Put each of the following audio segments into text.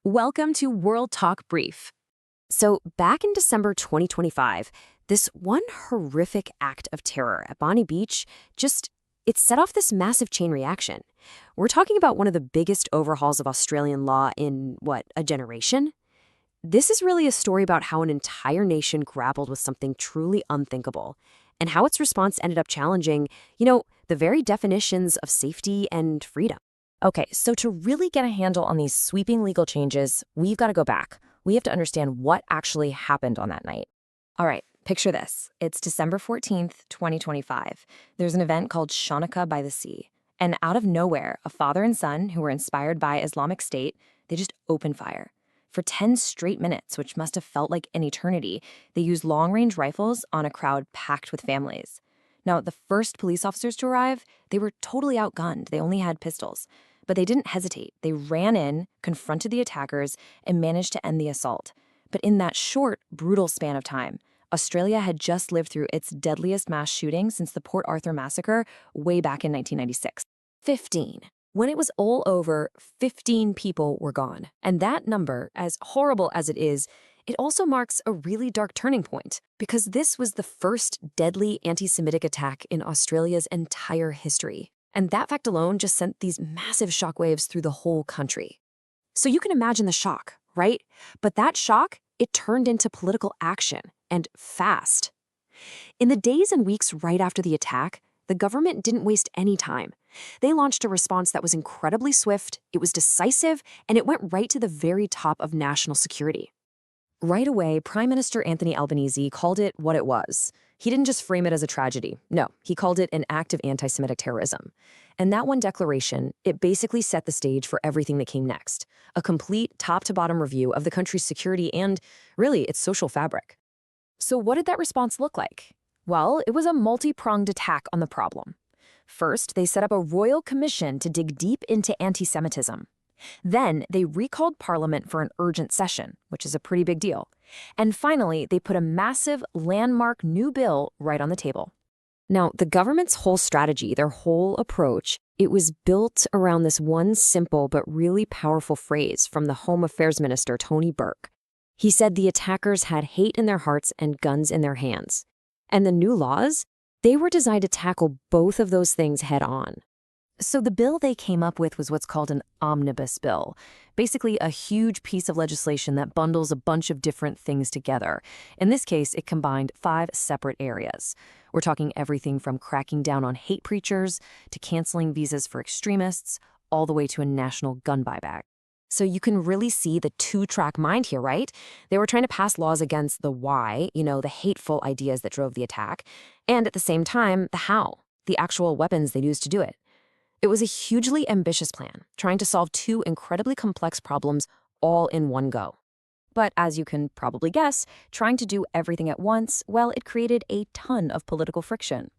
Welcome to World Talk Brief. So, back in December 2025, this one horrific act of terror at Bondi Beach it set off this massive chain reaction. We're talking about one of the biggest overhauls of Australian law in, a generation? This is really a story about how an entire nation grappled with something truly unthinkable, and how its response ended up challenging, the very definitions of safety and freedom. Okay, so to really get a handle on these sweeping legal changes, we've got to go back. We have to understand what actually happened on that night. All right, picture this. It's December 14th, 2025. There's an event called Shawnaka by the Sea. And out of nowhere, a father and son who were inspired by Islamic State, they just open fire. For 10 straight minutes, which must have felt like an eternity, they used long-range rifles on a crowd packed with families. Now, the first police officers to arrive, they were totally outgunned. They only had pistols. But they didn't hesitate. They ran in, confronted the attackers, and managed to end the assault. But in that short, brutal span of time, Australia had just lived through its deadliest mass shooting since the Port Arthur massacre way back in 1996. 15. When it was all over, 15 people were gone. And that number, as horrible as it is, it also marks a really dark turning point, because this was the first deadly anti-Semitic attack in Australia's entire history. And that fact alone just sent these massive shockwaves through the whole country. So you can imagine the shock, right? But that shock, it turned into political action, and fast. In the days and weeks right after the attack, the government didn't waste any time. They launched a response that was incredibly swift, it was decisive, and it went right to the very top of national security. Right away, Prime Minister Anthony Albanese called it what it was. He didn't just frame it as a tragedy. No, he called it an act of anti-Semitic terrorism. And that one declaration, it basically set the stage for everything that came next. A complete top-to-bottom review of the country's security and, really, its social fabric. So what did that response look like? Well, it was a multi-pronged attack on the problem. First, they set up a royal commission to dig deep into anti-Semitism. Then, they recalled Parliament for an urgent session, which is a pretty big deal. And finally, they put a massive, landmark new bill right on the table. Now, the government's whole strategy, their whole approach, it was built around this one simple but really powerful phrase from the Home Affairs Minister, Tony Burke. He said the attackers had hate in their hearts and guns in their hands. And the new laws, they were designed to tackle both of those things head on. So the bill they came up with was what's called an omnibus bill, basically a huge piece of legislation that bundles a bunch of different things together. In this case, it combined 5 separate areas. We're talking everything from cracking down on hate preachers to canceling visas for extremists, all the way to a national gun buyback. So you can really see the two-track mind here, right? They were trying to pass laws against the why, the hateful ideas that drove the attack, and at the same time, the how, the actual weapons they used to do it. It was a hugely ambitious plan, trying to solve 2 incredibly complex problems all in one go. But as you can probably guess, trying to do everything at once, well, it created a ton of political friction.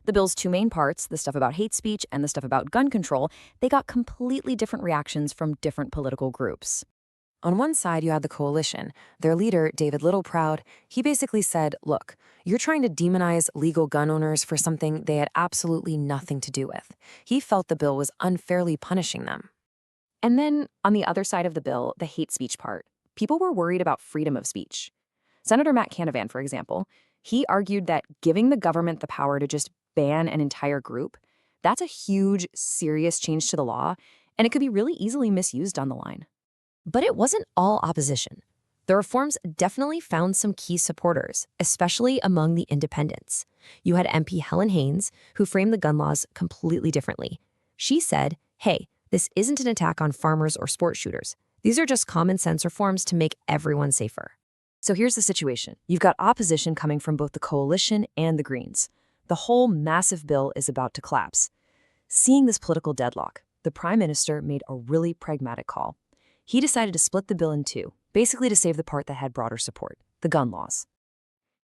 The bill's 2 main parts, the stuff about hate speech and the stuff about gun control, they got completely different reactions from different political groups. On one side, you had the coalition. Their leader, David Littleproud, he basically said, look, you're trying to demonize legal gun owners for something they had absolutely nothing to do with. He felt the bill was unfairly punishing them. And then, on the other side of the bill, the hate speech part, people were worried about freedom of speech. Senator Matt Canavan, for example, he argued that giving the government the power to just ban an entire group, that's a huge, serious change to the law, and it could be really easily misused down the line. But it wasn't all opposition. The reforms definitely found some key supporters, especially among the independents. You had MP Helen Haynes, who framed the gun laws completely differently. She said, hey, this isn't an attack on farmers or sport shooters. These are just common sense reforms to make everyone safer. So here's the situation. You've got opposition coming from both the coalition and the Greens. The whole massive bill is about to collapse. Seeing this political deadlock, the Prime Minister made a really pragmatic call. He decided to split the bill in 2, basically to save the part that had broader support, the gun laws.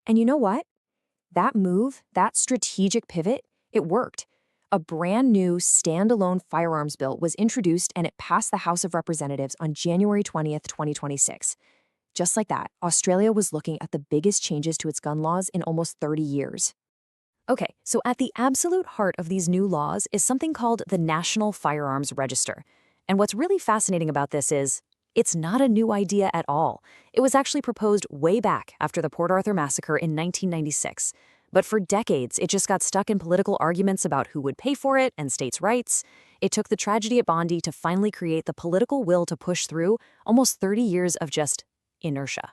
And you know what? That move, that strategic pivot, it worked. A brand new standalone firearms bill was introduced and it passed the House of Representatives on January 20th, 2026. Just like that, Australia was looking at the biggest changes to its gun laws in almost 30 years. Okay, so at the absolute heart of these new laws is something called the National Firearms Register. And what's really fascinating about this is It's not a new idea at all. It was actually proposed way back after the Port Arthur massacre in 1996. But for decades, it just got stuck in political arguments about who would pay for it and states' rights. It took the tragedy at Bondi to finally create the political will to push through almost 30 years of just inertia.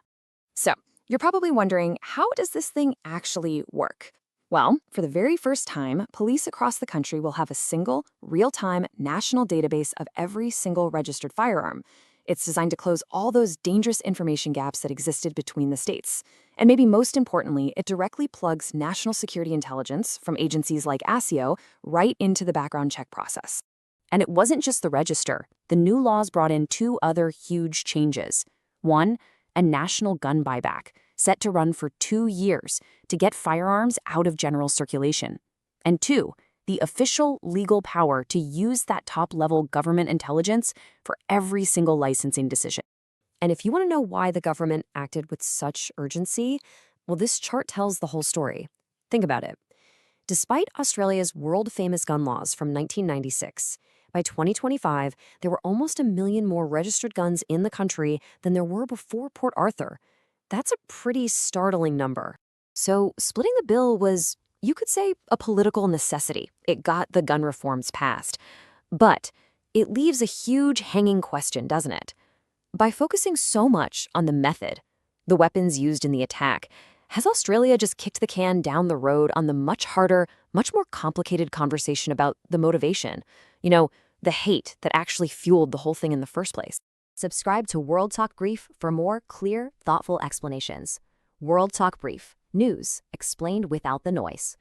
So, you're probably wondering, how does this thing actually work? Well, for the very first time, police across the country will have a single, real-time national database of every single registered firearm. It's designed to close all those dangerous information gaps that existed between the states. And maybe most importantly, it directly plugs national security intelligence from agencies like ASIO right into the background check process. And it wasn't just the register. The new laws brought in two other huge changes. One, a national gun buyback, set to run for 2 years to get firearms out of general circulation. And two, the official legal power to use that top-level government intelligence for every single licensing decision. And if you want to know why the government acted with such urgency, well, this chart tells the whole story. Think about it. Despite Australia's world-famous gun laws from 1996, by 2025, there were almost 1 million more registered guns in the country than there were before Port Arthur. That's a pretty startling number. So splitting the bill was, you could say, a political necessity. It got the gun reforms passed. But it leaves a huge hanging question, doesn't it? By focusing so much on the method, the weapons used in the attack, has Australia just kicked the can down the road on the much harder, much more complicated conversation about the motivation? The hate that actually fueled the whole thing in the first place. Subscribe to World Talk Brief for more clear, thoughtful explanations. World Talk Brief. News explained without the noise.